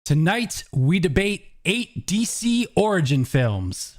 Tonight, we debate 8 DC origin films.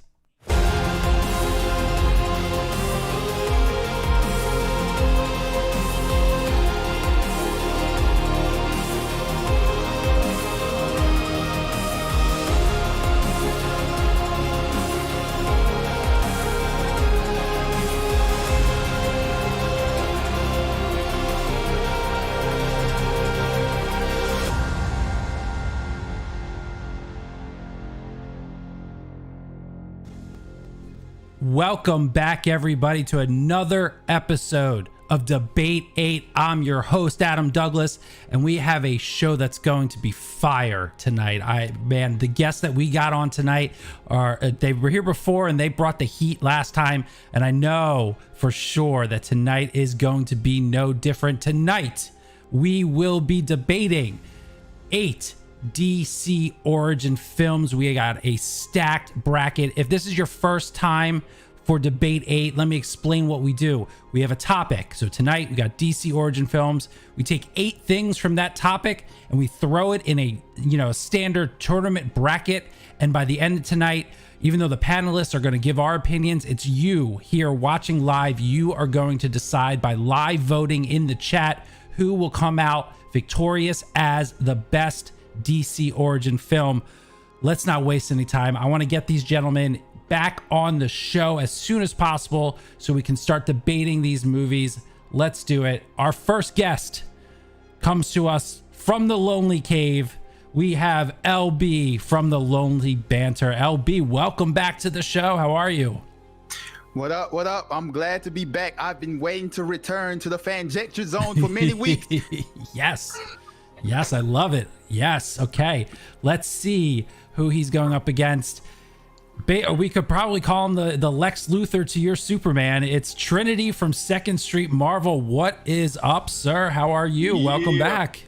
Welcome back, everybody, to another episode of Debate 8. I'm your host, Adam Douglas, and we have a show that's going to be fire tonight. The guests that we got on tonight they were here before and they brought the heat last time, and I know for sure that tonight is going to be no different. Tonight, we will be debating 8 DC origin films. We got a stacked bracket. If this is your first time for Debate 8, let me explain what we do. We have a topic. So tonight we got DC origin films. We take 8 things from that topic and we throw it in a standard tournament bracket. And by the end of tonight, even though the panelists are going to give our opinions, it's you here watching live. You are going to decide by live voting in the chat who will come out victorious as the best DC origin film. Let's not waste any time. I want to get these gentlemen back on the show as soon as possible so we can start debating these movies. Let's do it. Our first guest comes to us from the Lonely Cave. We have LB from the Lonely Banter. LB, welcome back to the show. How are you? What up? What up? I'm glad to be back. I've been waiting to return to the Fanjecture Zone for many weeks. Yes, I love it. Yes. Okay. Let's see who he's going up against. We could probably call him the Lex Luthor to your Superman. It's Trinity from 2nd Street Marvel. What is up, sir? How are you? Yeah. Welcome back.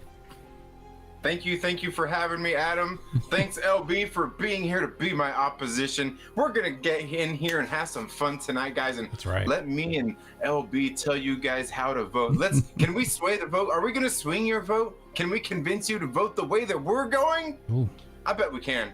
Thank you for having me, Adam. Thanks, LB, for being here to be my opposition. We're gonna get in here and have some fun tonight, guys. And that's right. Let me and LB tell you guys how to vote. Can we sway the vote? Are we gonna swing your vote? Can we convince you to vote the way that we're going? Ooh. I bet we can.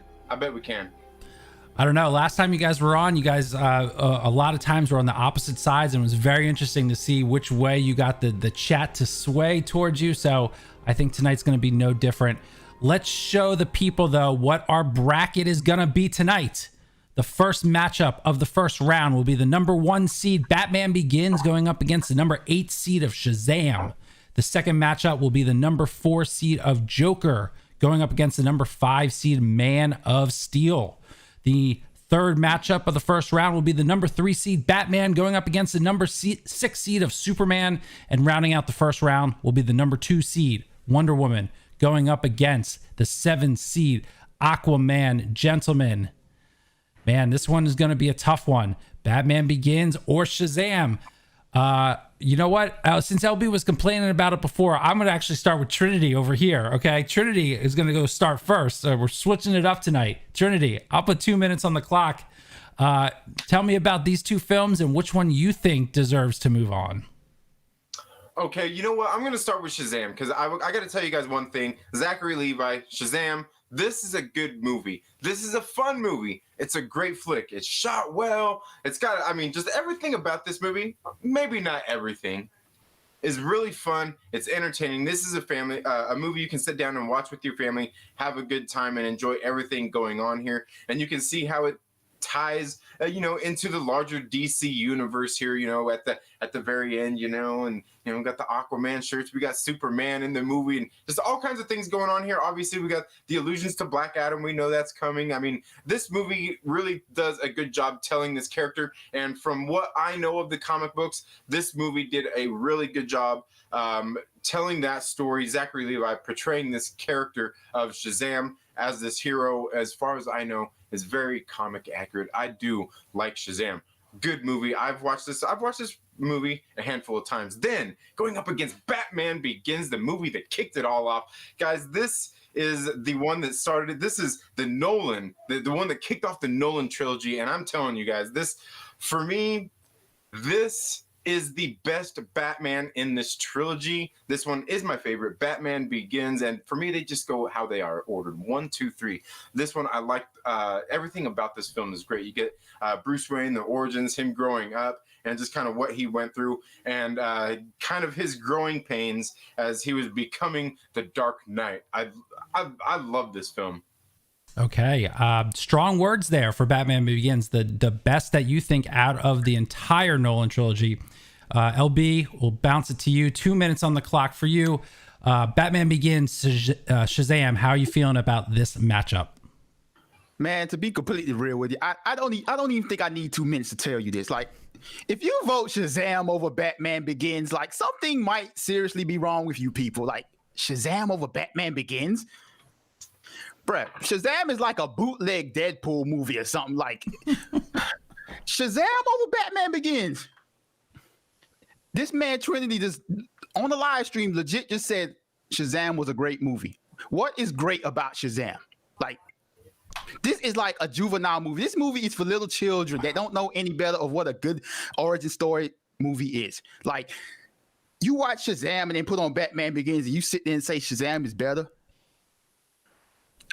I don't know. Last time you guys were on, you guys a lot of times were on the opposite sides, and it was very interesting to see which way you got the chat to sway towards you. So I think tonight's going to be no different. Let's show the people, though, what our bracket is going to be tonight. The first matchup of the first round will be the number 1 seed Batman Begins going up against the number 8 seed of Shazam. The second matchup will be the number 4 seed of Joker going up against the number 5 seed Man of Steel. The third matchup of the first round will be the number 3 seed Batman going up against the number 6 seed of Superman. And rounding out the first round will be the number 2 seed Wonder Woman going up against the 7 seed Aquaman. Gentlemen, man, this one is going to be a tough one. Batman Begins or Shazam? You know what? Since LB was complaining about it before, I'm going to actually start with Trinity over here, okay? Trinity is going to go start first. We're switching it up tonight. Trinity, I'll put 2 minutes on the clock. Tell me about these 2 films and which one you think deserves to move on. Okay, you know what? I'm going to start with Shazam because I got to tell you guys one thing. Zachary Levi, Shazam, this is a good movie. This is a fun movie. It's a great flick. It's shot well. It's got, just everything about this movie, maybe not everything, is really fun. It's entertaining. This is a movie you can sit down and watch with your family, have a good time, and enjoy everything going on here. And you can see how it ties into the larger DC universe here, at the very end, and we got the Aquaman shirts, we got Superman in the movie, and just all kinds of things going on here. Obviously, we got the allusions to Black Adam. We know that's coming. This movie really does a good job telling this character, and from what I know of the comic books, this movie did a really good job telling that story. Zachary Levi portraying this character of Shazam as this hero, as far as I know, is very comic accurate. I do like Shazam. Good movie. I've watched this movie a handful of times. Then going up against Batman Begins, the movie that kicked it all off. Guys, this is the one that started it. This is the Nolan, the one that kicked off the Nolan trilogy. And I'm telling you guys, this, for me, this is the best Batman in this trilogy. This one is my favorite. Batman Begins, and for me, they just go how they are ordered: 1, 2, 3. This one, I like everything about this film is great. You get Bruce Wayne, the origins, him growing up, and just kind of what he went through, and kind of his growing pains as he was becoming the Dark Knight. I love this film. Okay, strong words there for Batman Begins, the best that you think out of the entire Nolan trilogy. LB, we'll bounce it to you. 2 minutes on the clock for you. Batman Begins, Shazam. How are you feeling about this matchup? Man, to be completely real with you, I don't even think I need 2 minutes to tell you this. Like, if you vote Shazam over Batman Begins, like, something might seriously be wrong with you people. Like, Shazam over Batman Begins? Bruh, Shazam is like a bootleg Deadpool movie or something. Like, Shazam over Batman Begins. This man Trinity just on the live stream legit just said Shazam was a great movie. What is great about Shazam? Like, this is like a juvenile movie. This movie is for little children that don't know any better of what a good origin story movie is. Like, you watch Shazam and then put on Batman Begins and you sit there and say Shazam is better.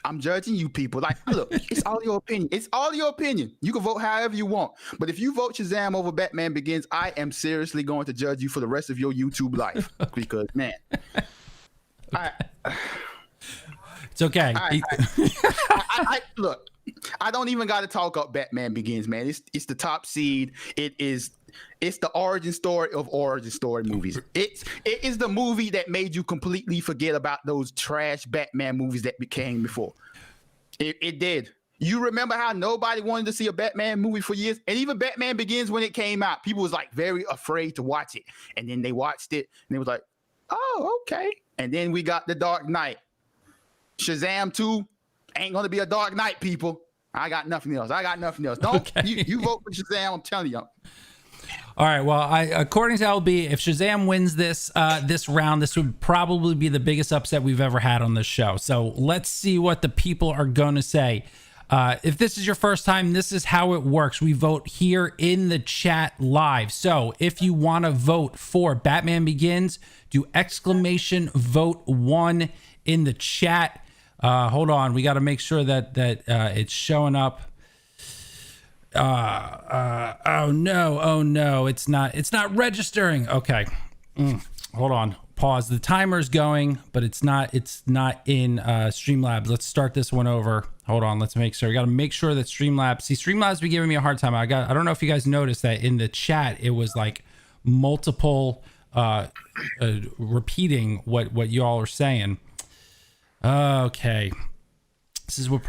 I'm judging you people. Like, look, it's all your opinion. It's all your opinion. You can vote however you want. But if you vote Shazam over Batman Begins, I am seriously going to judge you for the rest of your YouTube life. Because, man. It's okay. Look, I don't even got to talk up Batman Begins, man. It's the top seed. It's the origin story of origin story movies. It is the movie that made you completely forget about those trash Batman movies that came before. It did. You remember how nobody wanted to see a Batman movie for years? And even Batman Begins, when it came out, people was like very afraid to watch it. And then they watched it and they was like, oh, okay. And then we got The Dark Knight. Shazam 2 ain't going to be a Dark Knight, people. I got nothing else. Don't okay. you vote for Shazam, I'm telling you. All right. Well, according to LB, if Shazam wins this round, this would probably be the biggest upset we've ever had on this show. So let's see what the people are going to say. If this is your first time, this is how it works. We vote here in the chat live. So if you want to vote for Batman Begins, do exclamation vote 1 in the chat. Hold on. We got to make sure that it's showing up. Oh no, it's not registering. Okay. Hold on, pause. The timer's going, but it's not in Streamlabs. Let's start this one over. Hold on, let's make sure. We got to make sure that Streamlabs be giving me a hard time. I don't know if you guys noticed that in the chat it was like multiple repeating what you all are saying. Okay. This is what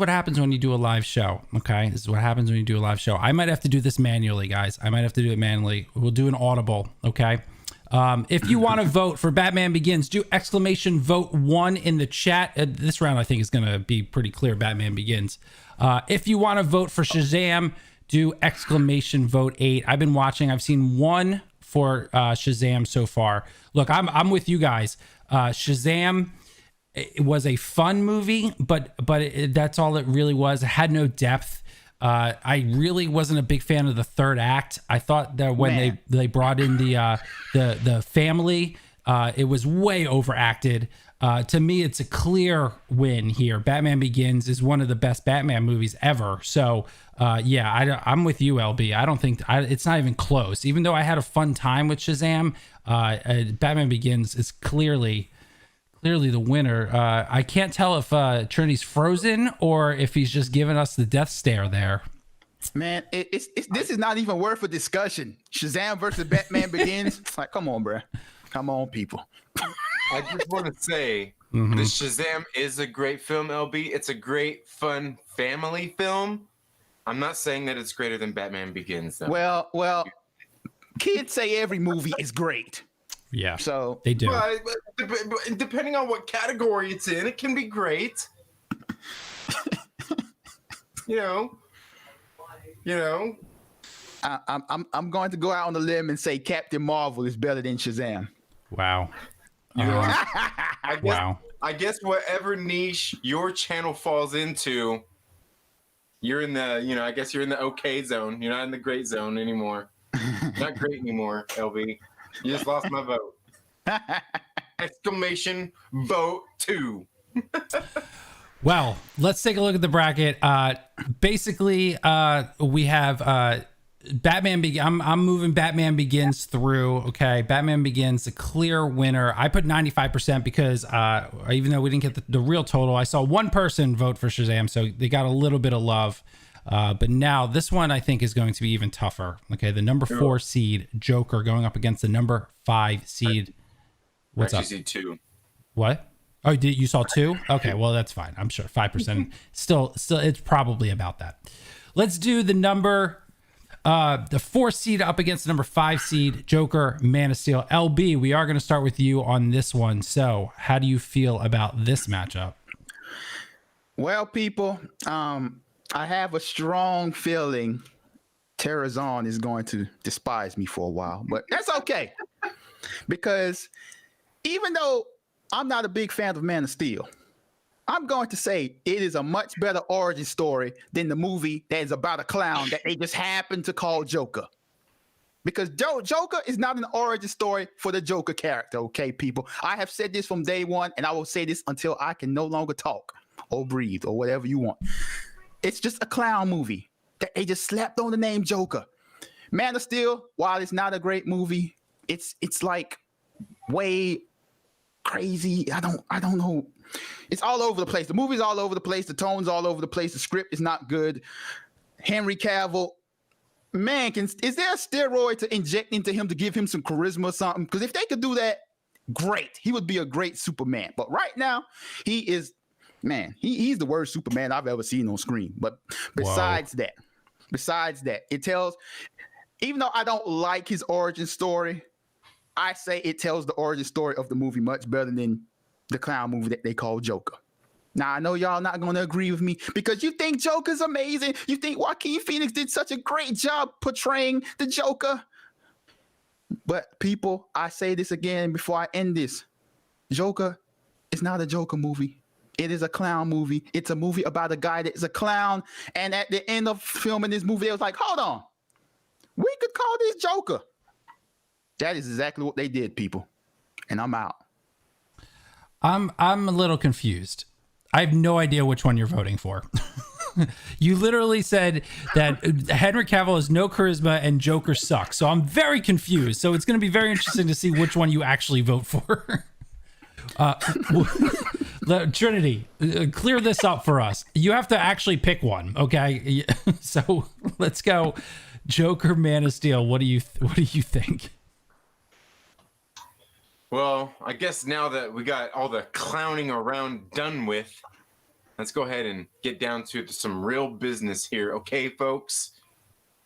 happens when you do a live show. Okay. This is what happens when you do a live show. I might have to do this manually, guys. I might have to do it manually. We'll do an audible. Okay. If you want to vote for Batman Begins, do exclamation vote 1 in the chat. This round, I think, is going to be pretty clear. Batman Begins. If you want to vote for Shazam, do exclamation vote 8. I've been watching. I've seen 1 for Shazam so far. Look, I'm with you guys. Shazam, it was a fun movie, but that's all it really was. It had no depth. I really wasn't a big fan of the third act. I thought that when they brought in the family, it was way overacted. To me, it's a clear win here. Batman Begins is one of the best Batman movies ever. So yeah, I'm with you, LB. I don't think it's not even close. Even though I had a fun time with Shazam, Batman Begins is clearly the winner. I can't tell if Trinity's frozen or if he's just giving us the death stare there. Man, this is not even worth a discussion. Shazam versus Batman Begins. Like, come on, bro. Come on, people. I just want to say that Shazam is a great film, LB. It's a great, fun family film. I'm not saying that it's greater than Batman Begins, though. Well, kids say every movie is great. Yeah, so they do. But depending on what category it's in, it can be great. you know. I'm going to go out on a limb and say Captain Marvel is better than Shazam. Wow. I guess whatever niche your channel falls into, you're in the, I guess you're in the okay zone. You're not in the great zone anymore. Not great anymore, LB. You just lost my vote. Exclamation vote 2. Well, let's take a look at the bracket. Basically, we have Batman. I'm moving Batman Begins through. Okay, Batman Begins, a clear winner. I put 95% because even though we didn't get the real total, I saw one person vote for Shazam, so they got a little bit of love. But now this one I think is going to be even tougher. Okay, the number 4 seed Joker going up against the number 5 seed. What's I up? actually see 2. What? Oh, you saw 2? Okay, well that's fine. I'm sure 5%. Still, it's probably about that. Let's do the number, the 4 seed up against the number 5 seed Joker, Man of Steel. LB, we are going to start with you on this one. So, how do you feel about this matchup? Well, people, I have a strong feeling Terrazon is going to despise me for a while, but that's okay because even though I'm not a big fan of Man of Steel, I'm going to say it is a much better origin story than the movie that is about a clown that they just happen to call Joker. Because Joker is not an origin story for the Joker character, okay, people? I have said this from day one, and I will say this until I can no longer talk or breathe or whatever you want. It's just a clown movie that they just slapped on the name Joker. Man of Steel, while it's not a great movie, it's like way crazy. I don't know. It's all over the place. The movie's all over the place. The tone's all over the place. The script is not good. Henry Cavill, man, is there a steroid to inject into him to give him some charisma or something? Because if they could do that, great. He would be a great Superman. But right now, he is, man, he's the worst Superman I've ever seen on screen. But besides that, it tells, even though I don't like his origin story, I say it tells the origin story of the movie much better than the clown movie that they call Joker. Now, I know y'all not going to agree with me because you think Joker's amazing. You think Joaquin Phoenix did such a great job portraying the Joker. But people, I say this again before I end this. Joker is not a Joker movie. It is a clown movie. It's a movie about a guy that is a clown. And at the end of filming this movie, it was like, hold on. We could call this Joker. That is exactly what they did, people. And I'm out. I'm a little confused. I have no idea which one you're voting for. You literally said that Henry Cavill has no charisma and Joker sucks. So I'm very confused. So it's going to be very interesting to see which one you actually vote for. Trinity, clear this up for us. You have to actually pick one, okay? So let's go. Joker, Man of Steel. What do you think? Well, I guess now that we got all the clowning around done with, let's go ahead and get down to some real business here. Okay, folks?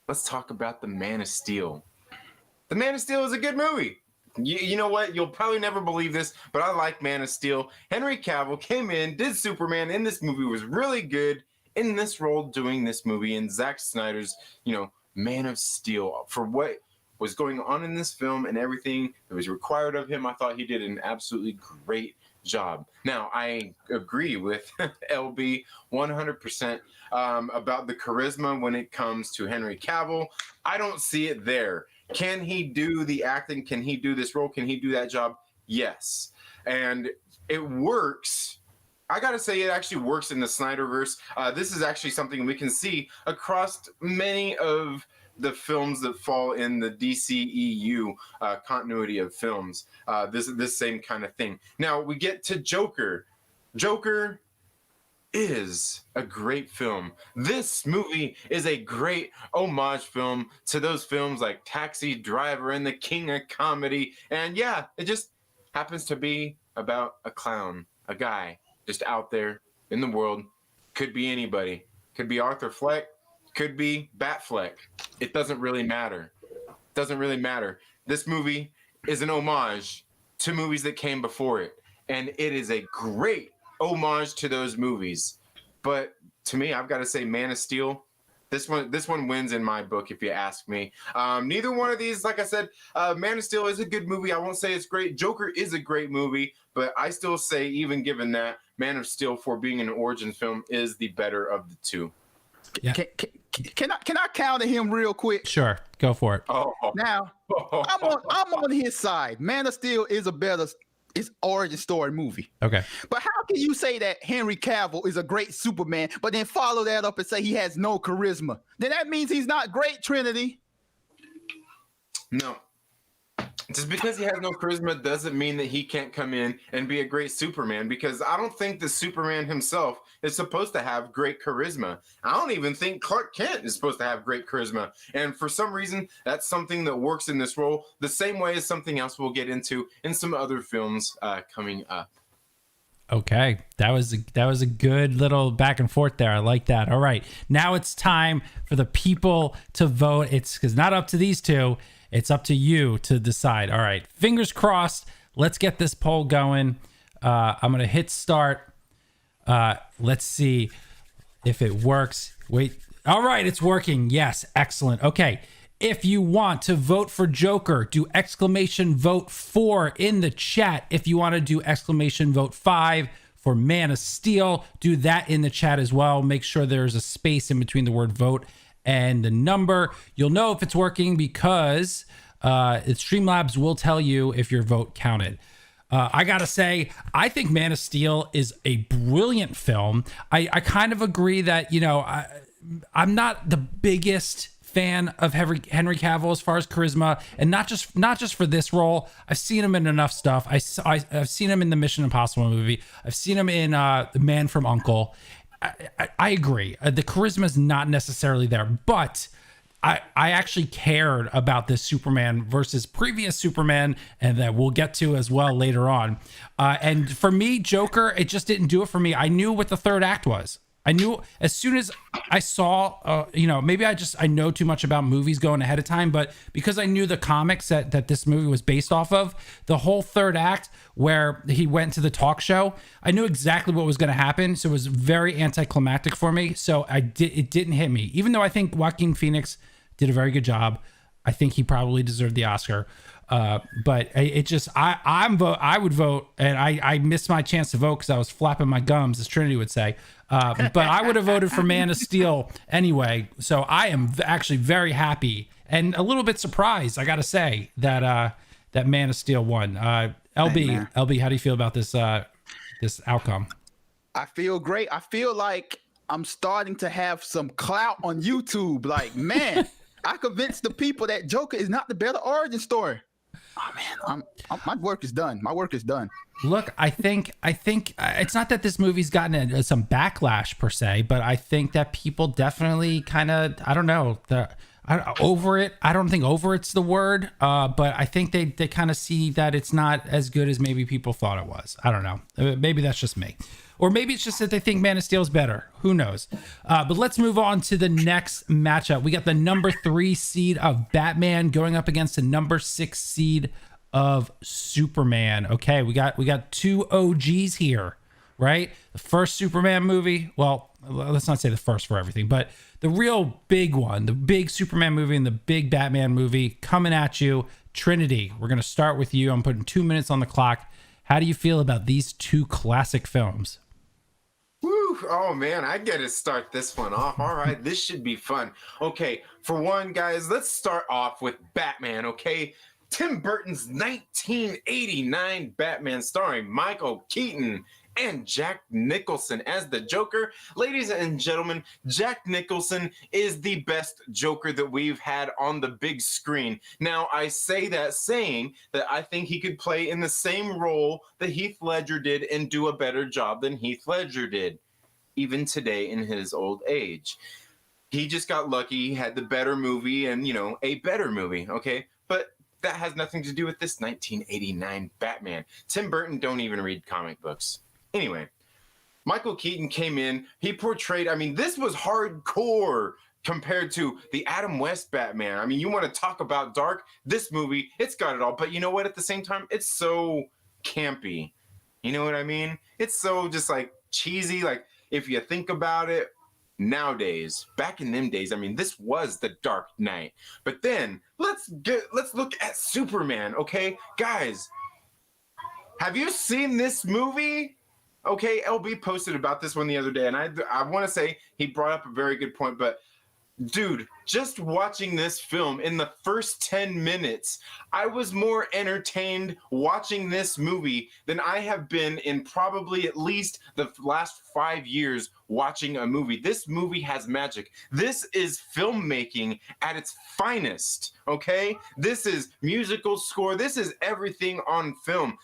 Let's talk about The Man of Steel. The Man of Steel is a good movie. You know what? You'll probably never believe this, but I like Man of Steel. Henry Cavill came in, did Superman in this movie, was really good in this role doing this movie, and Zack Snyder's, Man of Steel. For what was going on in this film and everything that was required of him, I thought he did an absolutely great job. Now, I agree with LB 100% about the charisma when it comes to Henry Cavill. I don't see it there. Can he do the acting? Can he do this role? Can he do that job? Yes. And it works. I got to say, it actually works in the Snyderverse. This is actually something we can see across many of the films that fall in the DCEU continuity of films. This same kind of thing. Now we get to Joker. Joker is a great film. This movie is a great homage film to those films like Taxi Driver and The King of Comedy. And yeah, it just happens to be about a clown, a guy just out there in the world. Could be anybody. Could be Arthur Fleck. Could be Batfleck. It doesn't really matter. Doesn't really matter. This movie is an homage to movies that came before it, and it is a great homage to those movies. But to me, I've got to say, Man of Steel. This one wins in my book, if you ask me. Neither one of these, like I said, Man of Steel is a good movie. I won't say it's great. Joker is a great movie, but I still say, even given that, Man of Steel, for being an origin film, is the better of the two. Yeah. Can I counter him real quick? Sure, go for it. Oh, Now, I'm on his side. Man of Steel is a better origin story movie. Okay. But how can you say that Henry Cavill is a great Superman, but then follow that up and say he has no charisma? Then that means he's not great, Trinity. no. Just because he has no charisma doesn't mean that he can't come in and be a great Superman, because I don't think the Superman himself is supposed to have great charisma. I don't even think Clark Kent is supposed to have great charisma. And for some reason, that's something that works in this role the same way as something else we'll get into in some other films coming up. Okay, that was a good little back and forth there. I like that. All right, now it's time for the people to vote. It's not up to these two. It's up to you to decide. All right, fingers crossed. Let's get this poll going. I'm gonna hit start. Let's see if it works. Wait. All right, it's working. Yes, excellent. Okay. If you want to vote for Joker, do exclamation vote 4 in the chat. If you want to do exclamation vote 5 for Man of Steel, do that in the chat as well. Make sure there's a space in between the word vote and the number. You'll know if it's working because Streamlabs will tell you if your vote counted. I gotta say, I think Man of Steel is a brilliant film. I kind of agree that, you know, I'm not the biggest fan of Henry Cavill as far as charisma, and not just for this role. I've seen him in enough stuff. I've seen him in the Mission Impossible movie. I've seen him in The Man from U.N.C.L.E. I agree. The charisma is not necessarily there, but I actually cared about this Superman versus previous Superman, and that we'll get to as well later on. And for me, Joker, it just didn't do it for me. I knew what the third act was. I knew as soon as I saw, maybe I know too much about movies going ahead of time, but because I knew the comics that this movie was based off of, the whole third act where he went to the talk show, I knew exactly what was going to happen. So it was very anticlimactic for me. So it didn't hit me, even though I think Joaquin Phoenix did a very good job. I think he probably deserved the Oscar. But it just, I would vote, and I missed my chance to vote because I was flapping my gums, as Trinity would say. But I would have voted for Man of Steel anyway. So I am actually very happy and a little bit surprised, I got to say, that Man of Steel won. LB, how do you feel about this outcome? I feel great. I feel like I'm starting to have some clout on YouTube. Like, man, I convinced the people that Joker is not the better origin story. Oh man, my work is done. My work is done. Look, I think it's not that this movie's gotten some backlash per se, but I think that people definitely kind of, I don't know, over it. I don't think over it's the word, but I think they kind of see that it's not as good as maybe people thought it was. I don't know. Maybe that's just me. Or maybe it's just that they think Man of Steel is better. Who knows? But let's move on to the next matchup. We got the number 3 seed of Batman going up against the number 6 seed of Superman. Okay, we got two OGs here, right? The first Superman movie. Well, let's not say the first for everything, but the real big one, the big Superman movie and the big Batman movie coming at you. Trinity, we're going to start with you. I'm putting 2 minutes on the clock. How do you feel about these two classic films? Woo! Oh man, I get to start this one off. All right, this should be fun. Okay, for one, guys, let's start off with Batman, okay? Tim Burton's 1989 Batman starring Michael Keaton and Jack Nicholson as the Joker. Ladies and gentlemen, Jack Nicholson is the best Joker that we've had on the big screen. Now, I say that saying that I think he could play in the same role that Heath Ledger did and do a better job than Heath Ledger did, even today in his old age. He just got lucky. He had the better movie and, a better movie, okay? But that has nothing to do with this 1989 Batman. Tim Burton don't even read comic books. Anyway, Michael Keaton came in. He portrayed, this was hardcore compared to the Adam West Batman. You want to talk about dark? This movie, it's got it all. But you know what? At the same time, it's so campy. You know what I mean? It's so just like cheesy. Like if you think about it, nowadays, back in them days, this was the Dark Knight. But then let's look at Superman, okay? Guys, have you seen this movie? Okay, LB posted about this one the other day, and I want to say he brought up a very good point, but dude, just watching this film in the first 10 minutes, I was more entertained watching this movie than I have been in probably at least the last 5 years watching a movie. This movie has magic. This is filmmaking at its finest, okay? This is musical score. This is everything on film.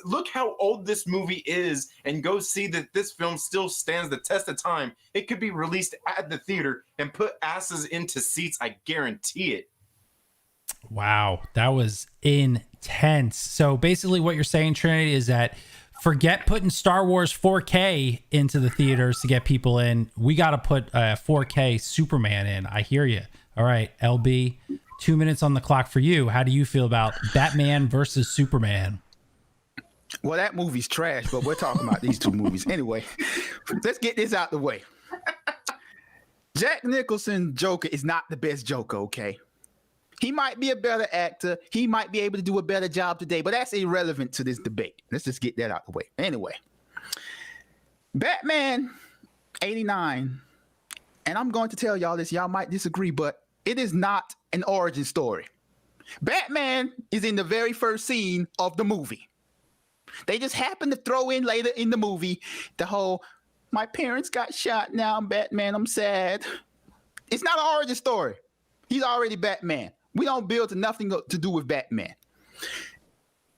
Look how old this movie is, and go see that this film still stands the test of time. It could be released at the theater and put asses into seats. I guarantee it. Wow, that was intense. So basically what you're saying, Trinity, is that forget putting Star Wars 4K into the theaters to get people in. We got to put 4K Superman in. I hear you. All right, LB, 2 minutes on the clock for you. How do you feel about Batman versus Superman? Well, that movie's trash, but we're talking about these two movies. Anyway, let's get this out the way. Jack Nicholson Joker is not the best Joker, okay? He might be a better actor. He might be able to do a better job today, but that's irrelevant to this debate. Let's just get that out the way. Anyway, Batman 89, and I'm going to tell y'all this, y'all might disagree, but it is not an origin story. Batman is in the very first scene of the movie. They just happen to throw in later in the movie the whole, my parents got shot, now I'm Batman, I'm sad. It's not an origin story. He's already Batman. We don't build to nothing to do with Batman.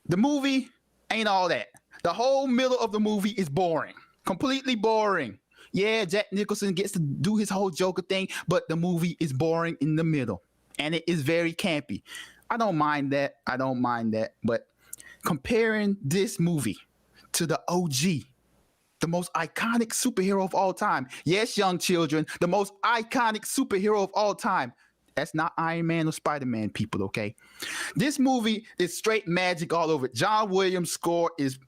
The movie ain't all that. The whole middle of the movie is boring. Completely boring. Yeah, Jack Nicholson gets to do his whole Joker thing, but the movie is boring in the middle. And it is very campy. I don't mind that. But comparing this movie to the OG, the most iconic superhero of all time. Yes, young children, the most iconic superhero of all time. That's not Iron Man or Spider-Man, people, okay? This movie is straight magic all over it. John Williams' score is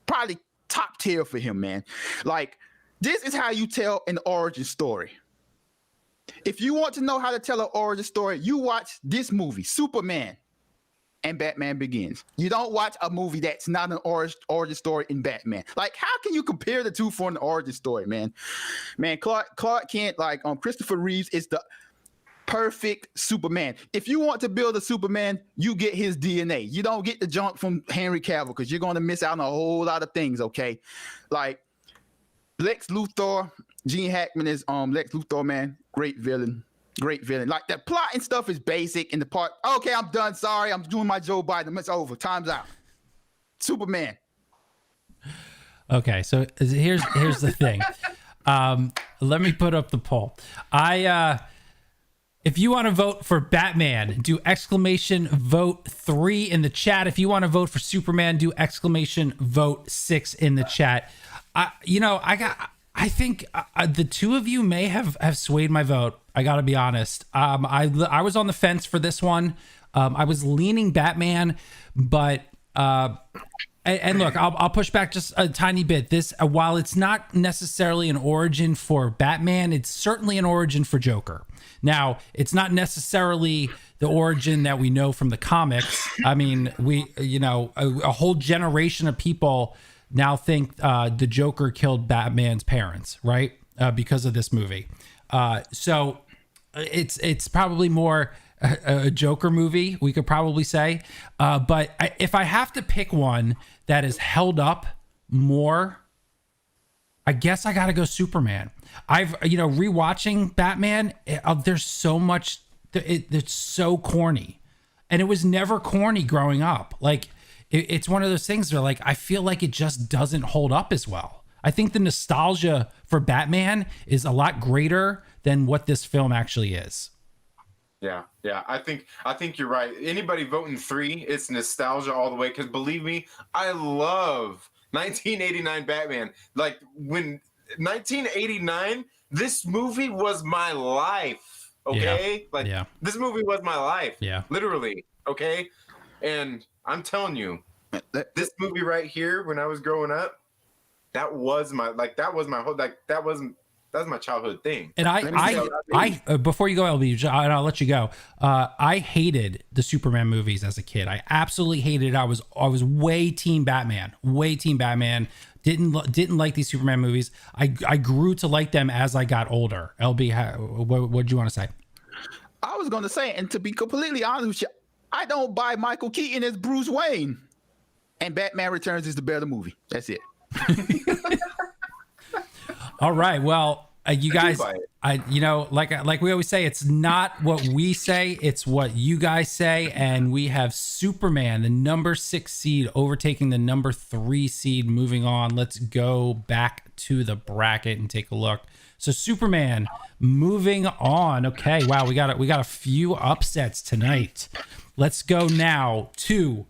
probably top tier for him, man. Like, this is how you tell an origin story. If you want to know how to tell an origin story, you watch this movie, Superman and Batman Begins. You don't watch a movie that's not an origin story in Batman. Like, how can you compare the two for an origin story, man? Man, Clark Kent, like Christopher Reeves is the perfect Superman. If you want to build a Superman, you get his DNA. You don't get the junk from Henry Cavill because you're going to miss out on a whole lot of things, okay? Like, Lex Luthor, Gene Hackman is Lex Luthor, man. Great villain. Like, the plot and stuff is basic, and the part, okay, I'm done. Sorry, I'm doing my Joe Biden. It's over. Time's out. Superman. Okay, so here's the thing. Let me put up the poll. If you want to vote for Batman, do exclamation vote 3 in the chat. If you want to vote for Superman, do exclamation vote 6 in the chat. I think the two of you may have swayed my vote. I got to be honest. I was on the fence for this one. I was leaning Batman, but and look, I'll push back just a tiny bit. This, while it's not necessarily an origin for Batman, it's certainly an origin for Joker. Now, it's not necessarily the origin that we know from the comics. I mean, a whole generation of people now think the Joker killed Batman's parents, right? Because of this movie. So it's probably more a Joker movie, we could probably say. But if I have to pick one that is held up more, I guess I got to go Superman. I've, rewatching Batman, there's so much, it's so corny. And it was never corny growing up. Like, it's one of those things where, like, I feel like it just doesn't hold up as well. I think the nostalgia for Batman is a lot greater than what this film actually is. Yeah. I think you're right. Anybody voting 3, it's nostalgia all the way. Because believe me, I love 1989 Batman. Like, when 1989, this movie was my life. Okay, This movie was my life. Yeah, literally. Okay, and I'm telling you, this movie right here, when I was growing up, that was my whole, that's my childhood thing. And Let me see I before you go, LB, and I'll let you go. I hated the Superman movies as a kid. I absolutely hated it. I was way team Batman. Didn't like these Superman movies. I grew to like them as I got older. LB, what did you want to say? I was going to say, and to be completely honest with you, I don't buy Michael Keaton as Bruce Wayne. And Batman Returns is the better movie. That's it. All right. Well, you guys, like we always say, it's not what we say, it's what you guys say. And we have Superman, the number 6 seed, overtaking the number 3 seed. Moving on. Let's go back to the bracket and take a look. So Superman, moving on. Okay. Wow. We got a few upsets tonight. Let's go now to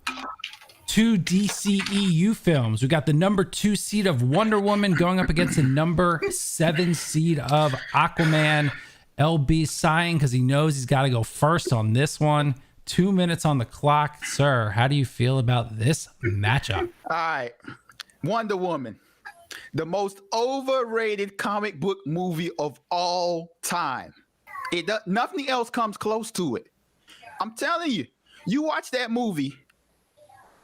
2 DCEU films. We got the number 2 seed of Wonder Woman going up against the number 7 seed of Aquaman. LB sighing because he knows he's got to go first on this one. 2 minutes on the clock. Sir, how do you feel about this matchup? All right. Wonder Woman, the most overrated comic book movie of all time. Nothing else comes close to it. I'm telling you, you watch that movie,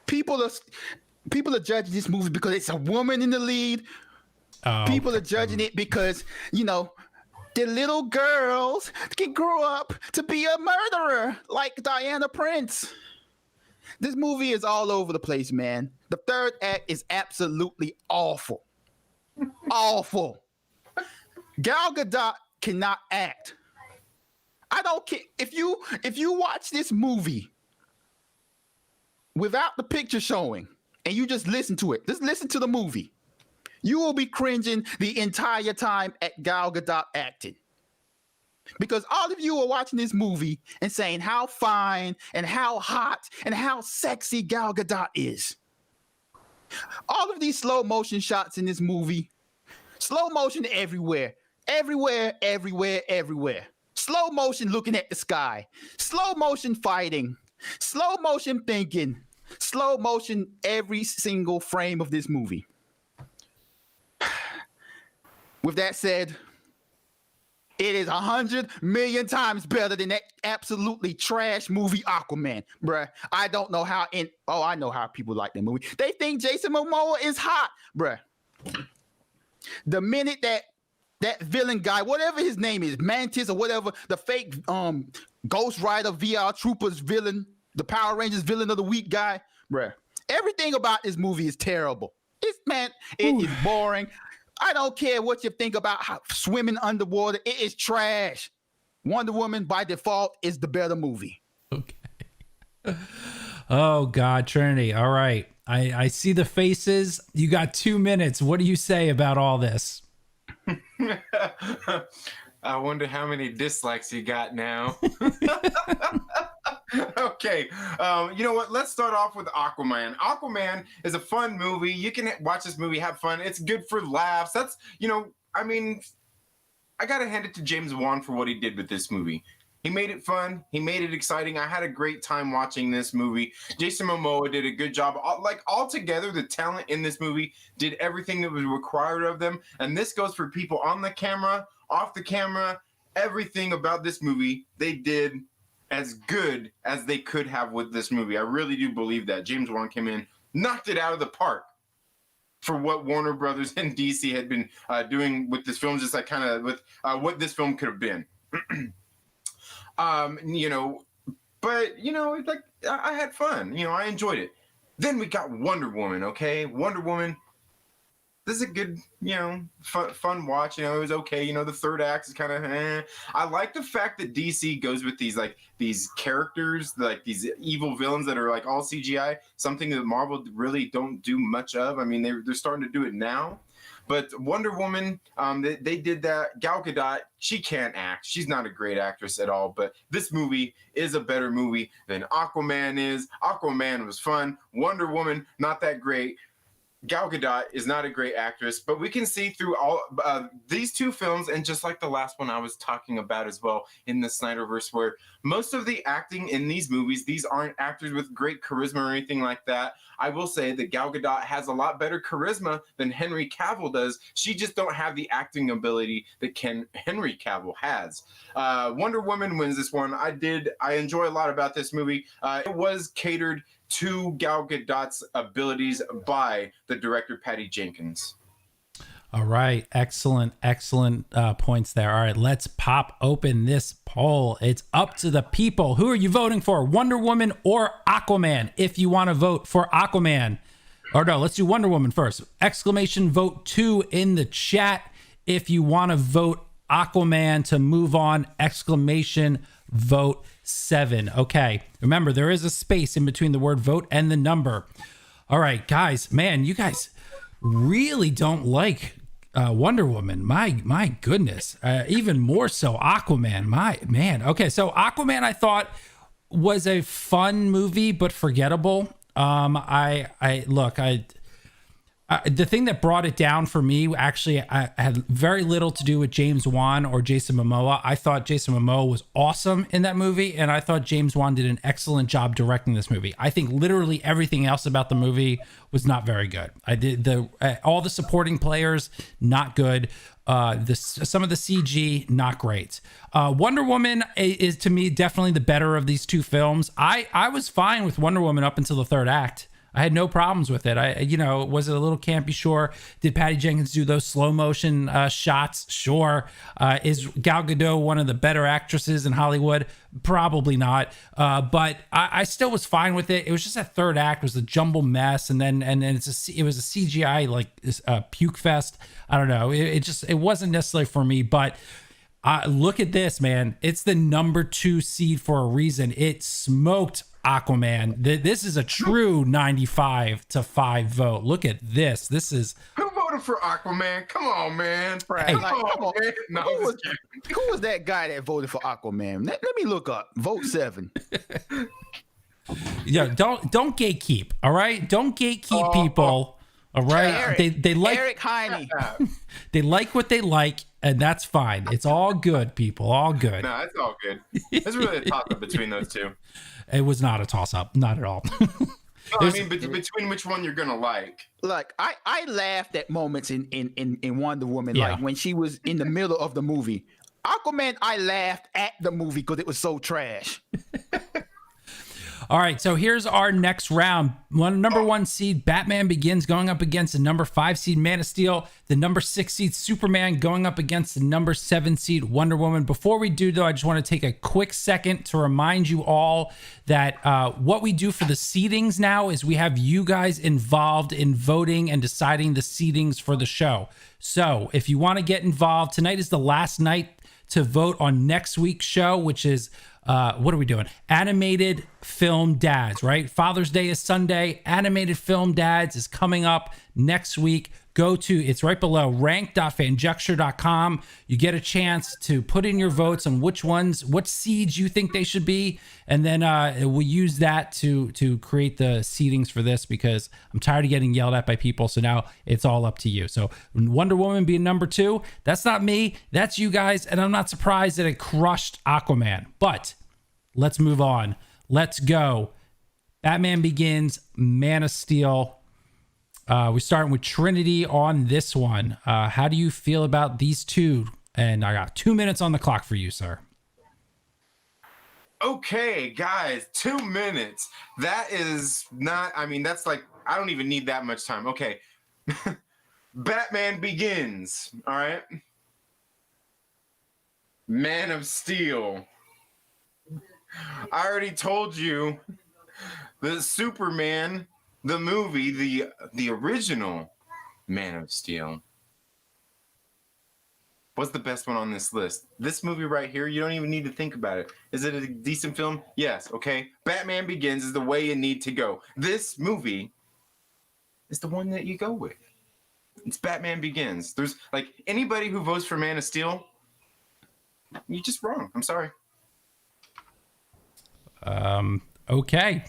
people are judging this movie because it's a woman in the lead. People are judging it because, the little girls can grow up to be a murderer like Diana Prince. This movie is all over the place, man. The third act is absolutely awful. Awful. Gal Gadot cannot act. I don't care if you watch this movie without the picture showing and you just listen to it. Just listen to the movie. You will be cringing the entire time at Gal Gadot acting. Because all of you are watching this movie and saying how fine and how hot and how sexy Gal Gadot is. All of these slow motion shots in this movie, slow motion everywhere. Everywhere, everywhere, everywhere. Slow motion looking at the sky. Slow motion fighting. Slow motion thinking. Slow motion every single frame of this movie. With that said, it is 100 million times better than that absolutely trash movie Aquaman, bruh. I don't know how I know how people like that movie. They think Jason Momoa is hot, bruh. The minute that villain guy, whatever his name is, Mantis or whatever, the fake Ghost Rider VR Troopers villain, the Power Rangers villain of the week guy, bruh. Everything about this movie is terrible. It is boring. I don't care what you think about how swimming underwater. It is trash. Wonder Woman, by default, is the better movie. Okay. Oh, God, Trinity. All right. I see the faces. You got 2 minutes. What do you say about all this? I wonder how many dislikes you got now. Okay. You know what? Let's start off with Aquaman. Aquaman is a fun movie. You can watch this movie, have fun. It's good for laughs. That's, I got to hand it to James Wan for what he did with this movie. He made it fun. He made it exciting. I had a great time watching this movie. Jason Momoa did a good job. Altogether, the talent in this movie did everything that was required of them. And this goes for people on the camera, off the camera, everything about this movie they did as good as they could have with this movie. I really do believe that. James Wan came in, knocked it out of the park for what Warner Brothers and DC had been doing with this film, just like kind of with what this film could have been. But I had fun. I enjoyed it. Then we got Wonder Woman. Okay, Wonder Woman. This is a good, fun watch. It was okay. The third act is kind of. I like the fact that DC goes with these characters, like these evil villains that are like all CGI. Something that Marvel really don't do much of. I mean, they're starting to do it now. But Wonder Woman, they did that. Gal Gadot, she can't act. She's not a great actress at all. But this movie is a better movie than Aquaman is. Aquaman was fun. Wonder Woman, not that great. Gal Gadot is not a great actress, but we can see through all these two films, and just like the last one I was talking about as well in the Snyderverse, where most of the acting in these movies, these aren't actors with great charisma or anything like that. I will say that Gal Gadot has a lot better charisma than Henry Cavill does. She just don't have the acting ability that Henry Cavill has. Wonder Woman wins this one. I enjoy a lot about this movie. It was catered to Gal Gadot's abilities by the director Patty Jenkins. All right, excellent points there. All right, let's pop open this poll. It's up to the people. Who are you voting for, Wonder Woman or Aquaman? If you want to vote for Aquaman, or no, let's do Wonder Woman first. Exclamation vote 2 in the chat. If you want to vote Aquaman to move on, exclamation vote 7. Okay, remember there is a space in between the word vote and the number. All right, guys, man, you guys really don't like Wonder Woman. My goodness, even more so Aquaman. My man. Okay, so Aquaman I thought was a fun movie but forgettable. The thing that brought it down for me actually I had very little to do with James Wan or Jason Momoa. I thought Jason Momoa was awesome in that movie, and I thought James Wan did an excellent job directing this movie. I think literally everything else about the movie was not very good. All the supporting players not good. Some of the CG not great. Wonder Woman is to me definitely the better of these two films. I was fine with Wonder Woman up until the third act. I had no problems with it. Was it a little campy? Sure. Did Patty Jenkins do those slow motion shots? Sure. Is Gal Gadot one of the better actresses in Hollywood? Probably not. But I still was fine with it. It was just that third act was a jumble mess, and then it was a CGI like puke fest. I don't know. It wasn't necessarily for me, but. Look at this, man. It's the number 2 seed for a reason. It smoked Aquaman. This is a true 95-5 vote. Look at this. This is... Who voted for Aquaman? Come on, man. Hey, come on, man. No, who was that guy that voted for Aquaman? Let me look up. Vote 7. Yeah, don't gatekeep, all right? Don't gatekeep people, all right? They like Eric Heine. They like what they like, and that's fine. It's all good, people. All good. No, it's all good. It's really a toss-up between those two. It was not a toss-up. Not at all. No, I mean, between which one you're gonna like. Like I laughed at moments in Wonder Woman, Yeah. like when she was in the middle of the movie. Aquaman, I laughed at the movie because it was so trash. All right, so here's our next round. Number 1 seed, Batman Begins, going up against the number 5 seed, Man of Steel. The number 6 seed, Superman, going up against the number 7 seed, Wonder Woman. Before we do, though, I just want to take a quick second to remind you all that what we do for the seedings now is we have you guys involved in voting and deciding the seedings for the show. So if you want to get involved, tonight is the last night to vote on next week's show, which is... what are we doing? Animated film dads, right? Father's Day is Sunday. Animated film dads is coming up next week. It's right below rank.fanjecture.com. You get a chance to put in your votes on what seeds you think they should be. And then we'll use that to create the seedings for this, because I'm tired of getting yelled at by people. So now it's all up to you. So Wonder Woman being number 2, that's not me. That's you guys. And I'm not surprised that it crushed Aquaman. But let's move on. Let's go. Batman Begins, Man of Steel. We're starting with Trinity on this one. How do you feel about these two? And I got 2 minutes on the clock for you, sir. Okay, guys, 2 minutes. That is not, I mean, that's like, I don't even need that much time. Okay. Batman Begins. All right. Man of Steel. I already told you that Superman, the movie, the original Man of Steel, was the best one on this list. This movie right here, you don't even need to think about it. Is it a decent film? Yes, okay. Batman Begins is the way you need to go. This movie is the one that you go with. It's Batman Begins. There's like anybody who votes for Man of Steel, you're just wrong. I'm sorry. Okay.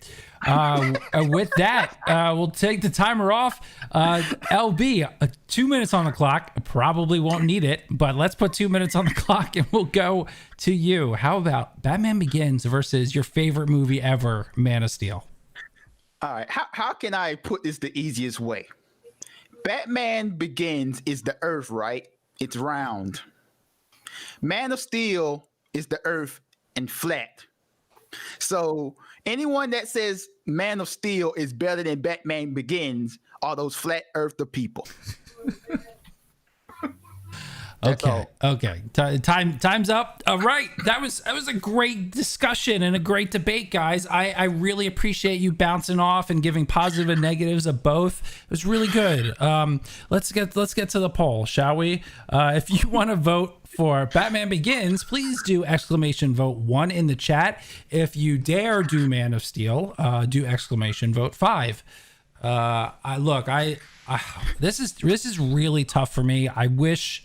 With that, we'll take the timer off. LB, 2 minutes on the clock. Probably won't need it, but let's put 2 minutes on the clock and we'll go to you. How about Batman Begins versus your favorite movie ever, Man of Steel? All right. How can I put this the easiest way? Batman Begins is the Earth, right? It's round. Man of Steel is the Earth and flat. So anyone that says Man of Steel is better than Batman Begins are those flat earther people. Okay. Time's up. All right. That was a great discussion and a great debate, guys. I really appreciate you bouncing off and giving positive and negatives of both. It was really good. Let's get to the poll, shall we? If you want to vote for Batman Begins, please do exclamation vote 1 in the chat. If you dare do Man of Steel, do exclamation vote 5. This is really tough for me. I wish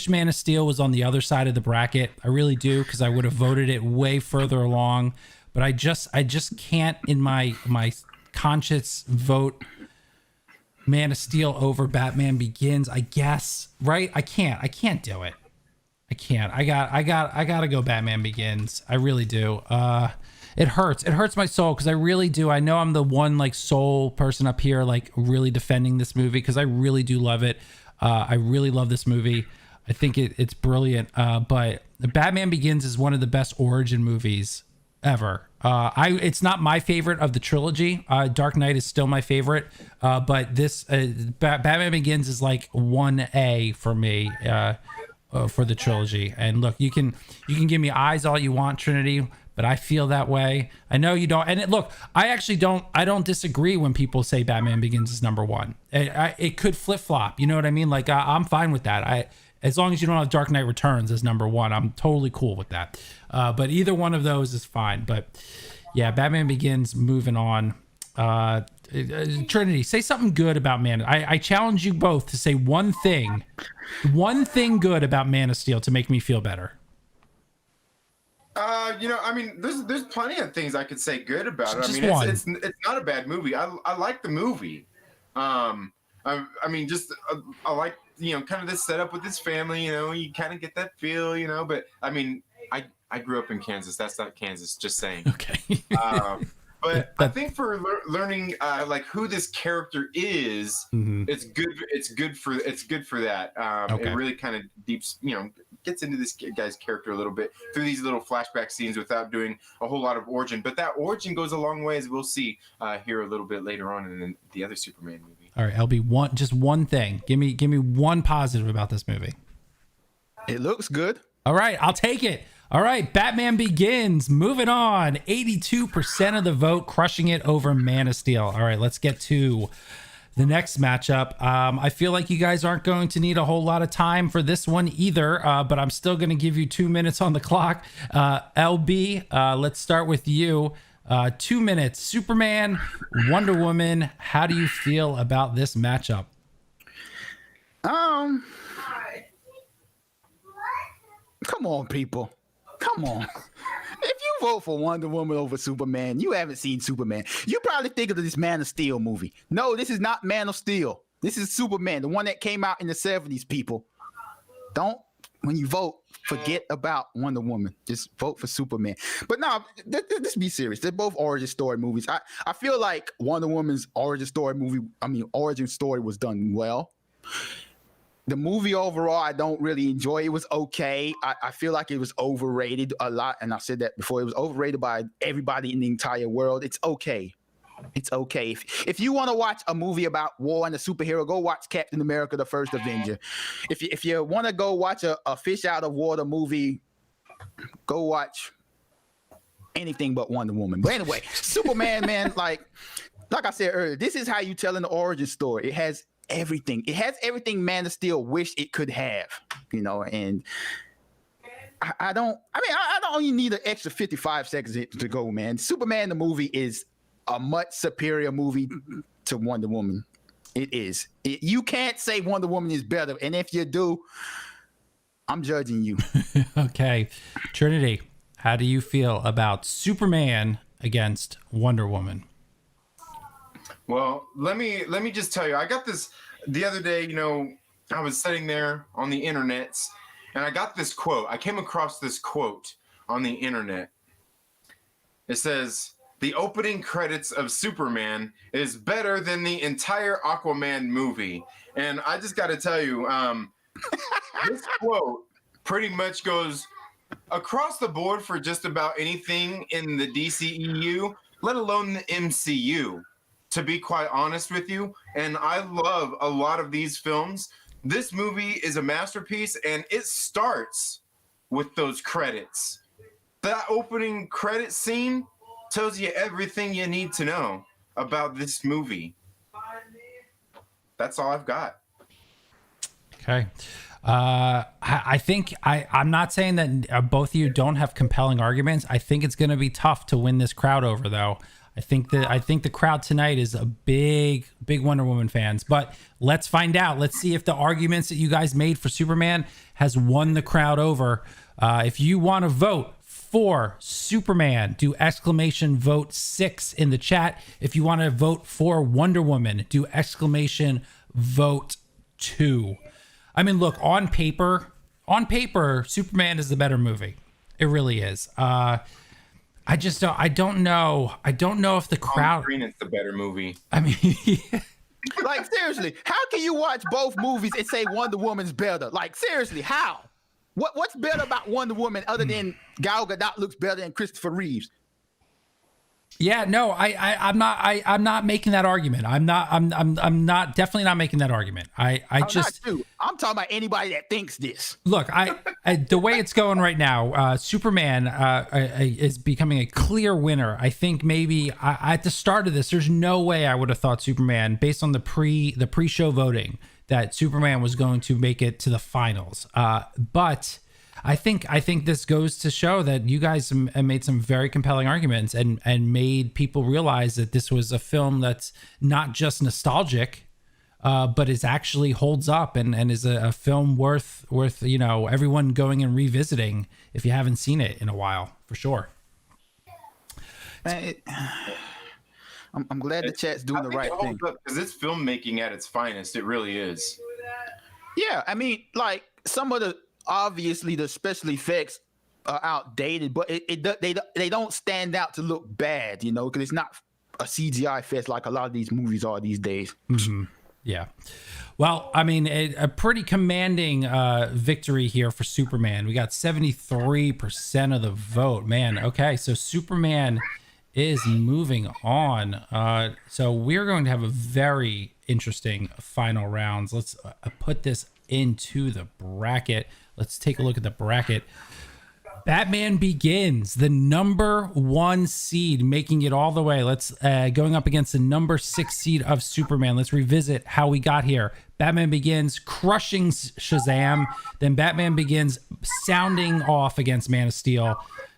Man of Steel was on the other side of the bracket. I really do, because I would have voted it way further along. But I just can't in my conscience vote Man of Steel over Batman Begins. I guess, right? I can't do it. I can't. I gotta go Batman Begins. I really do. It hurts. It hurts my soul, because I really do. I know I'm the one like sole person up here like really defending this movie, because I really do love it. I really love this movie. I think it's brilliant. But Batman Begins is one of the best origin movies ever. It's not my favorite of the trilogy. Dark Knight is still my favorite. But this Batman Begins is like 1A for me for the trilogy. And look, you can give me eyes all you want, Trinity, but I feel that way. I know you don't. And look, I don't disagree when people say Batman Begins is number 1. It could flip flop. You know what I mean? Like I'm fine with that. As long as you don't have Dark Knight Returns as number 1, I'm totally cool with that. But either one of those is fine. But yeah, Batman Begins, moving on. Trinity, say something good about Man. I challenge you both to say one thing good about Man of Steel to make me feel better. I mean, there's plenty of things I could say good about it. I mean, one. it's not a bad movie. I like the movie. I mean, I like, kind of this setup with his family. You kind of get that feel. But I mean, I grew up in Kansas. That's not Kansas. Just saying. Okay. But I think for learning like who this character is, it's good. It's good for that. Okay. It really kind of gets into this guy's character a little bit through these little flashback scenes without doing a whole lot of origin. But that origin goes a long way, as we'll see here a little bit later on in the other Superman movie. All right, LB, just one thing. Give me one positive about this movie. It looks good. All right, I'll take it. All right, Batman Begins. Moving on. 82% of the vote, crushing it over Man of Steel. All right, let's get to the next matchup. I feel like you guys aren't going to need a whole lot of time for this one either, but I'm still going to give you 2 minutes on the clock. LB, let's start with you. 2 minutes. Superman, Wonder Woman. How do you feel about this matchup? Come on, people. Come on. If you vote for Wonder Woman over Superman, you haven't seen Superman. You probably think of this Man of Steel movie. No, this is not Man of Steel. This is Superman, the one that came out in the 70s, people. Don't, when you vote, forget about Wonder Woman. Just vote for Superman. But no, let's be serious. They're both origin story movies. I feel like Wonder Woman's origin story was done well. The movie overall, I don't really enjoy. It was okay. I feel like it was overrated a lot. And I said that before. It was overrated by everybody in the entire world. It's okay. It's okay. If you want to watch a movie about war and a superhero, go watch Captain America, the First Avenger. If you want to go watch a fish out of water movie, go watch anything but Wonder Woman. But anyway, Superman, man, like I said earlier, this is how you tell an origin story. It has everything. It has everything Man of Steel wished it could have, and I don't only need an extra 55 seconds to go, man. Superman, the movie, is a much superior movie to Wonder Woman. It is. You can't say Wonder Woman is better. And if you do, I'm judging you. Okay. Trinity, how do you feel about Superman against Wonder Woman? Well, let me just tell you, I got this the other day. I was sitting there on the internet, and I got this quote. I came across this quote on the internet. It says, "The opening credits of Superman is better than the entire Aquaman movie." And I just got to tell you, this quote pretty much goes across the board for just about anything in the DCEU, let alone the MCU, to be quite honest with you. And I love a lot of these films. This movie is a masterpiece, and it starts with those credits. That opening credit scene tells you everything you need to know about this movie. That's all I've got. Okay. I think I'm not saying that both of you don't have compelling arguments. I think it's going to be tough to win this crowd over, though. I think the crowd tonight is a big Wonder Woman fans. But let's find out. Let's see if the arguments that you guys made for Superman has won the crowd over. If you want to vote for Superman, do exclamation vote 6 in the chat. If you want to vote for Wonder Woman, do exclamation vote 2. I mean, look, on paper, Superman is the better movie. It really is. I don't know if the crowd. On screen, it's the better movie. I mean, Like, seriously, how can you watch both movies and say Wonder Woman's better? Like, seriously, how? What's better about Wonder Woman other than Gal Gadot looks better than Christopher Reeves? yeah, no, I'm not making that argument. I'm not definitely not making that argument. I'm talking about anybody that thinks this. Look, I the way it's going right now, Superman is becoming a clear winner. I think maybe at the start of this, there's no way I would have thought Superman, based on the pre-show voting, that Superman was going to make it to the finals. But I think this goes to show that you guys made some very compelling arguments and made people realize that this was a film that's not just nostalgic, but is actually holds up and is a film worth everyone going and revisiting if you haven't seen it in a while, for sure. Man, I'm glad the chat's doing the right thing, because it's filmmaking at its finest. It really is. Yeah, I mean, like some of the obviously the special effects are outdated, but they don't stand out to look bad, because it's not a CGI fest like a lot of these movies are these days. Mm-hmm. Yeah. Well, I mean, a pretty commanding victory here for Superman. We got 73% of the vote, man. Okay, so Superman is moving on. So we're going to have a very interesting final rounds. Let's put this into the bracket. Let's take a look at the bracket. Batman Begins, the number 1 seed, making it all the way. Let's going up against the number 6 seed of Superman. Let's revisit how we got here. Batman Begins crushing Shazam, then Batman Begins sounding off against Man of Steel.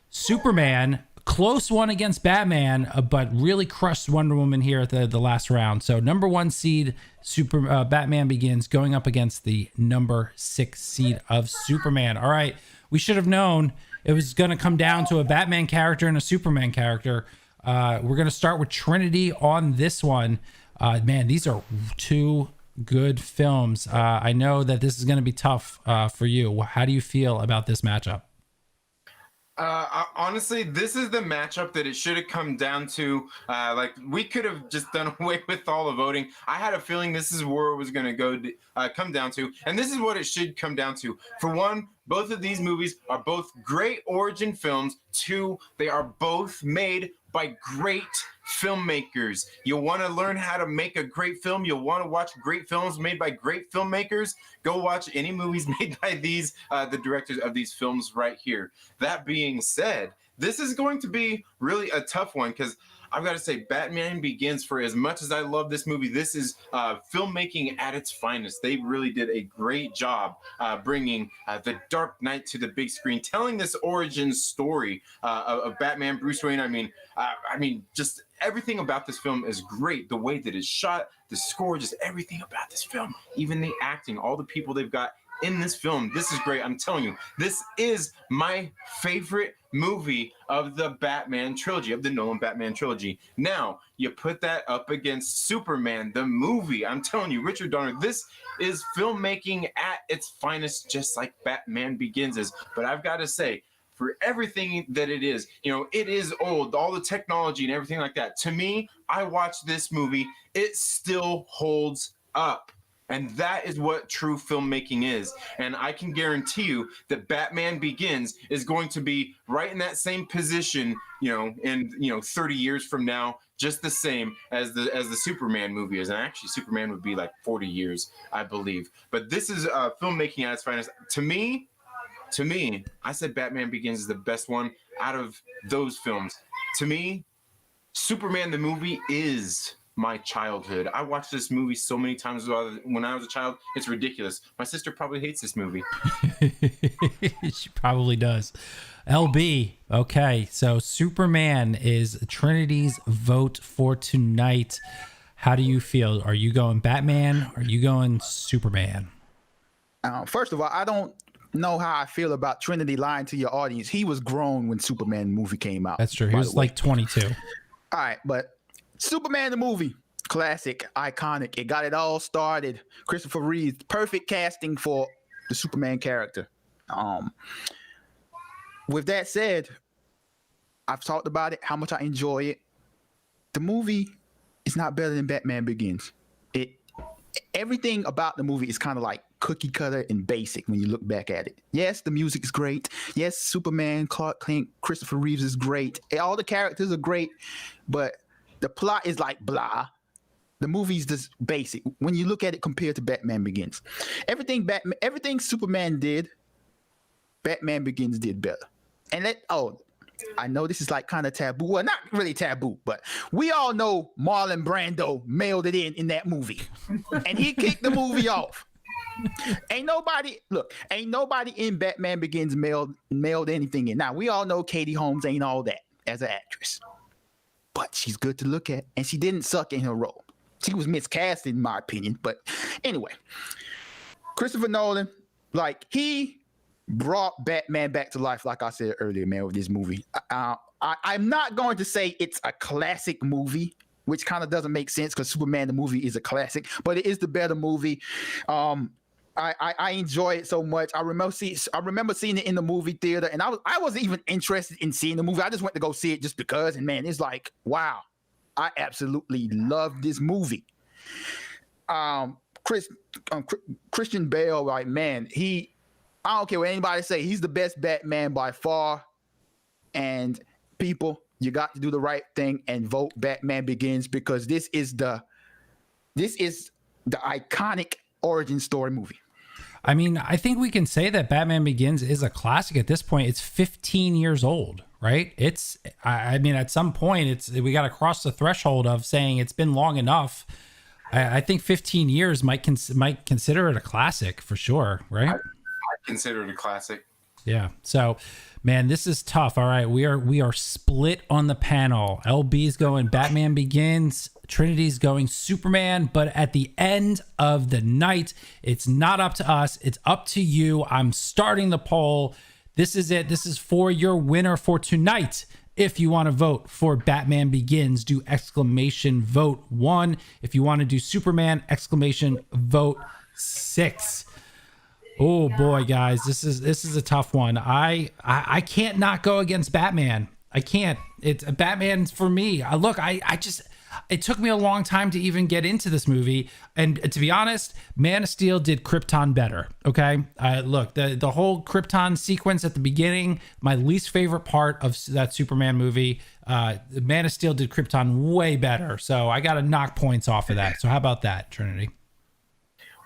Superman, close one against Batman, but really crushed Wonder Woman here at the last round. So number 1 seed Batman Begins going up against the number 6 seed of Superman. All right, we should have known it was going to come down to a Batman character and a Superman character. We're going to start with Trinity on this one. Man, these are 2 good films. I know that this is going to be tough for you. How do you feel about this matchup? Honestly, this is the matchup that it should have come down to. Like, we could have just done away with all the voting. I had a feeling this is where it was going to come down to, and this is what it should come down to. For one, both of these movies are both great origin films. 2, they are both made by great filmmakers. You want to learn how to make a great film? You'll want to watch great films made by great filmmakers? Go watch any movies made by the directors of these films right here. That being said, this is going to be really a tough one because I've got to say, Batman Begins, for as much as I love this movie, this is filmmaking at its finest. They really did a great job bringing the Dark Knight to the big screen, telling this origin story of Batman, Bruce Wayne. I mean, just everything about this film is great. The way that it's shot, the score, just everything about this film, even the acting, all the people they've got in this film. This is great. I'm telling you, this is my favorite movie of the Batman trilogy, of the Nolan Batman trilogy. Now, you put that up against Superman, the movie. I'm telling you, Richard Donner, this is filmmaking at its finest, just like Batman Begins is. But I've got to say, for everything that it is, it is old, all the technology and everything like that. To me, I watched this movie, it still holds up. And that is what true filmmaking is. And I can guarantee you that Batman Begins is going to be right in that same position, in 30 years from now, just the same as the Superman movie is. And actually, Superman would be like 40 years, I believe. But this is filmmaking at its finest. To me, I said Batman Begins is the best one out of those films. To me, Superman the movie is my childhood. I watched this movie so many times when I was a child. It's ridiculous. My sister probably hates this movie. She probably does. LB, okay, so Superman is Trinity's vote for tonight. How do you feel? Are you going Batman? Or are you going Superman? First of all, I don't know how I feel about Trinity lying to your audience. He was grown when Superman movie came out. That's true. He was like 22. All right, but Superman the movie, classic, iconic. It got it all started. Christopher Reeve, perfect casting for the Superman character. With that said, I've talked about it, how much I enjoy it. The movie is not better than Batman Begins. Everything about the movie is kind of like cookie cutter and basic when you look back at it. Yes, the music is great. Yes, Superman, Clark Kent, Christopher Reeves is great. All the characters are great, but the plot is like blah. The movie's just basic when you look at it compared to Batman Begins. Everything Superman did, Batman Begins did better. And I know this is like kind of taboo. Well, not really taboo, but we all know Marlon Brando mailed it in that movie. And he kicked the movie off. Ain't nobody in Batman Begins mailed anything in. Now, we all know Katie Holmes ain't all that as an actress. But she's good to look at, and she didn't suck in her role. She was miscast, in my opinion. But anyway, Christopher Nolan, he brought Batman back to life, like I said earlier, man, with this movie. I'm not going to say it's a classic movie, which kind of doesn't make sense because Superman the movie is a classic, but it is the better movie. I enjoy it so much. I remember seeing it in the movie theater, and I wasn't even interested in seeing the movie. I just went to go see it just because, and man, it's like, wow, I absolutely love this movie. Christian Bale, I don't care what anybody say, he's the best Batman by far. And people, you got to do the right thing and vote Batman Begins, because this is the iconic origin story movie. I mean, I think we can say that Batman Begins is a classic at this point. It's 15 years old, right? I mean, at some point, we got to cross the threshold of saying it's been long enough. I think 15 years might consider it a classic for sure, right? I consider it a classic. Yeah. So, man, this is tough. All right, we are split on the panel. LB's going Batman Begins, Trinity's going Superman, but at the end of the night, it's not up to us. It's up to you. I'm starting the poll. This is it. This is for your winner for tonight. If you want to vote for Batman Begins, do exclamation vote 1. If you want to do Superman, exclamation vote 6. Oh boy, guys, this is a tough one. I can't not go against Batman. I can't. It's Batman's for me. It took me a long time to even get into this movie, and to be honest, Man of Steel did Krypton better. Okay, look, the whole Krypton sequence at the beginning, my least favorite part of that Superman movie. Man of Steel did Krypton way better, so I got to knock points off of that. So how about that, Trinity?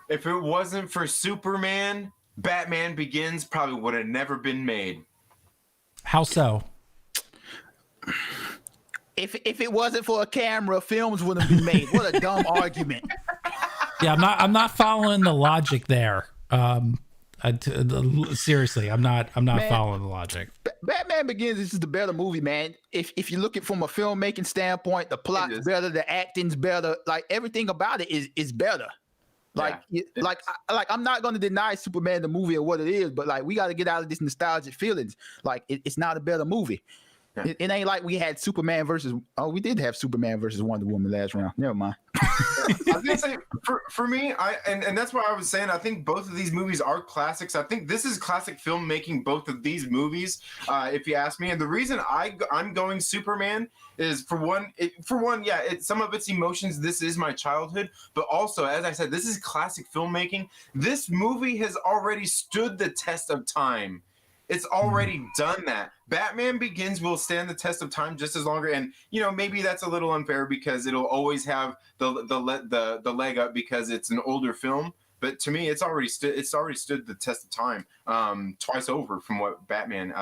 If it wasn't for Superman, Batman Begins probably would have never been made. How so? If it wasn't for a camera, films wouldn't be made. What a dumb argument. Yeah, I'm not following the logic there. Seriously, I'm not following the logic. Batman Begins is the better movie, man. If you look at it from a filmmaking standpoint, the plot's better, the acting's better, like everything about it is better. Like, Yeah, I'm not gonna deny Superman the movie or what it is, but like we got to get out of this nostalgic feelings. Like, it's not a better movie. Yeah. It ain't like we had Superman versus. Oh, we did have Superman versus Wonder Woman last round. Never mind. I was gonna say for me, and that's why I was saying I think both of these movies are classics. I think this is classic filmmaking, both of these movies, if you ask me. And the reason I'm going Superman is for one, yeah, some of its emotions. This is my childhood, but also, as I said, this is classic filmmaking. This movie has already stood the test of time. It's already done that. Batman Begins will stand the test of time just as longer, and maybe that's a little unfair because it'll always have the leg up because it's an older film. But to me, it's already stood the test of time twice over from what Batman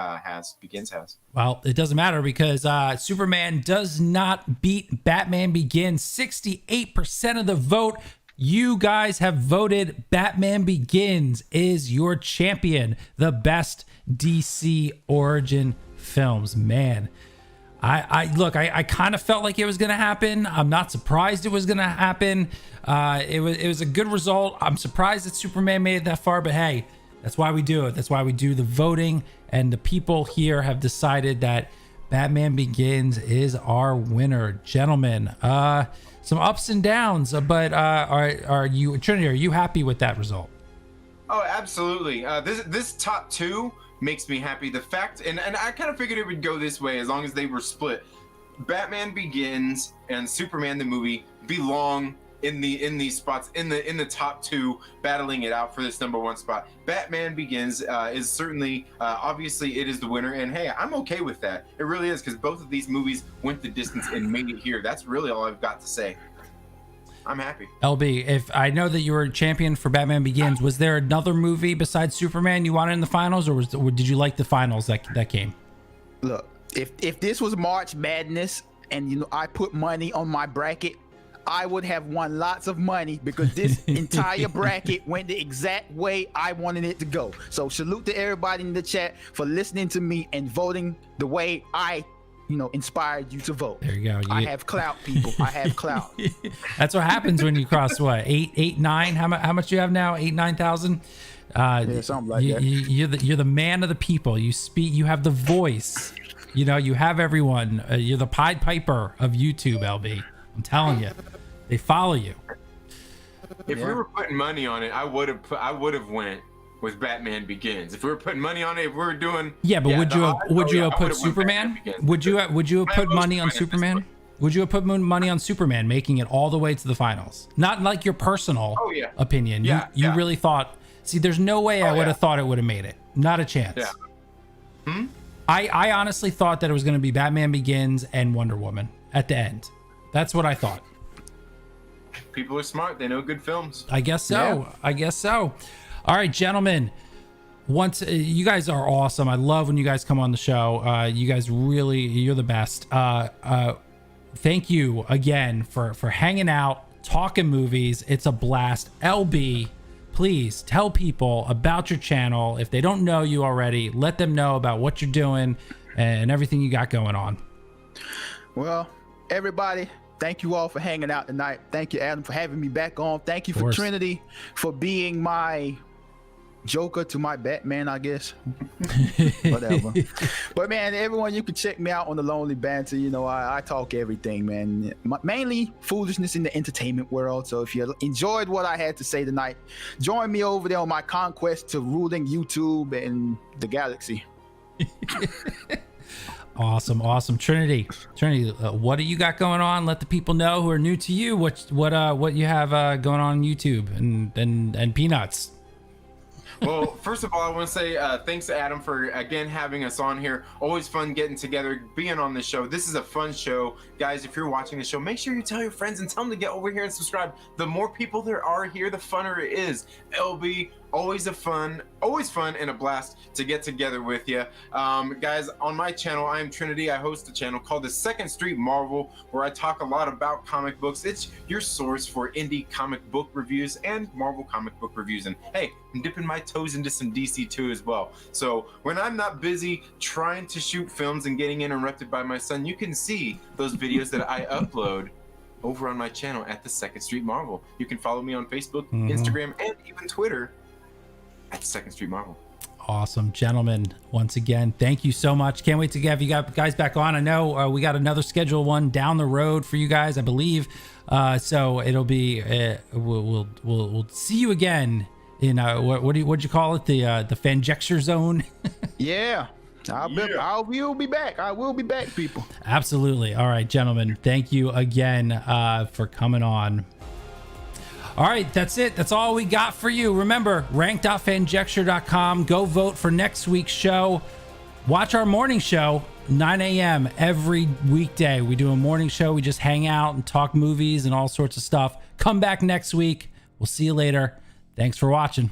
Begins has. Well, it doesn't matter because Superman does not beat Batman Begins. 68% of the vote. You guys have voted Batman Begins is your champion, the best DC origin films. Man, I kind of felt like it was going to happen. I'm not surprised it was going to happen. It was a good result. I'm surprised that Superman made it that far, but hey, that's why we do it. That's why we do the voting, and the people here have decided that Batman Begins is our winner. Gentlemen, some ups and downs, but are you, Trinity, are you happy with that result? Oh, absolutely. This top two makes me happy. The fact, and I kind of figured it would go this way as long as they were split. Batman Begins and Superman the movie belong in these spots in the top two, battling it out for this number one spot. Batman Begins is certainly obviously it is the winner, and hey, I'm okay with that. It really is, because both of these movies went the distance and made it here. That's really all I've got to say. I'm happy. LB, if I know that you were a champion for Batman Begins, was there another movie besides Superman you wanted in the finals, or did you like the finals that came? Look, if this was March Madness and I put money on my bracket, I would have won lots of money because this entire bracket went the exact way I wanted it to go. So salute to everybody in the chat for listening to me and voting the way I inspired you to vote. There you go. I have clout, people. I have clout. That's what happens when you cross what, 9? How much do you have now? 9,000. Yeah, something like that. You're the man of the people. You speak. You have the voice. You have everyone. You're the Pied Piper of YouTube, LB. I'm telling you, they follow you. If we were putting money on it, I would have went with Batman Begins. If we were putting money on it, if we were doing would you have put Superman? Would you have put money on Superman? Would you have put money on Superman making it all the way to the finals? Not like your personal opinion. You really thought? See, there's no way I would have thought it would have made it. Not a chance. Yeah. I honestly thought that it was going to be Batman Begins and Wonder Woman at the end. That's what I thought. People are smart. They know good films. I guess so. All right, gentlemen. You guys are awesome. I love when you guys come on the show. You guys you're the best. Thank you again for hanging out, talking movies. It's a blast. LB, please tell people about your channel. If they don't know you already, let them know about what you're doing and everything you got going on. Well, everybody, thank you all for hanging out tonight. Thank you, Adam, for having me back on. Thank you for Trinity for being my Joker to my Batman, I guess. Whatever. But man, everyone, you can check me out on the Lonely Banter. I talk everything, man. Mainly foolishness in the entertainment world. So if you enjoyed what I had to say tonight, join me over there on my conquest to ruling YouTube and the galaxy. Awesome. Trinity, what do you got going on? Let the people know who are new to you what you have going on YouTube and Peanuts. Well, first of all, I want to say thanks to Adam for again having us on here. Always fun getting together, being on the show. This is a fun show, guys. If you're watching the show, make sure you tell your friends and tell them to get over here and subscribe. The more people there are here, the funner it is. LB, always fun and a blast to get together with you. Guys, on my channel, I am Trinity. I host a channel called the Second Street Marvel, where I talk a lot about comic books. It's your source for indie comic book reviews and Marvel comic book reviews. And hey, I'm dipping my toes into some DC too as well. So when I'm not busy trying to shoot films and getting interrupted by my son, you can see those videos that I upload over on my channel at the Second Street Marvel. You can follow me on Facebook, Instagram, and even Twitter at the Second Street Marvel. Awesome, gentlemen. Once again, thank you so much. Can't wait to have you guys back on. I know we got another scheduled one down the road for you guys, I believe. So it'll be we'll see you again in what'd you call it, the Fanjecture zone. Yeah. I will be back. I will be back, people. Absolutely. All right, gentlemen. Thank you again for coming on. All right, that's it. That's all we got for you. Remember, rank.fanjecture.com. Go vote for next week's show. Watch our morning show, 9 a.m. every weekday. We do a morning show. We just hang out and talk movies and all sorts of stuff. Come back next week. We'll see you later. Thanks for watching.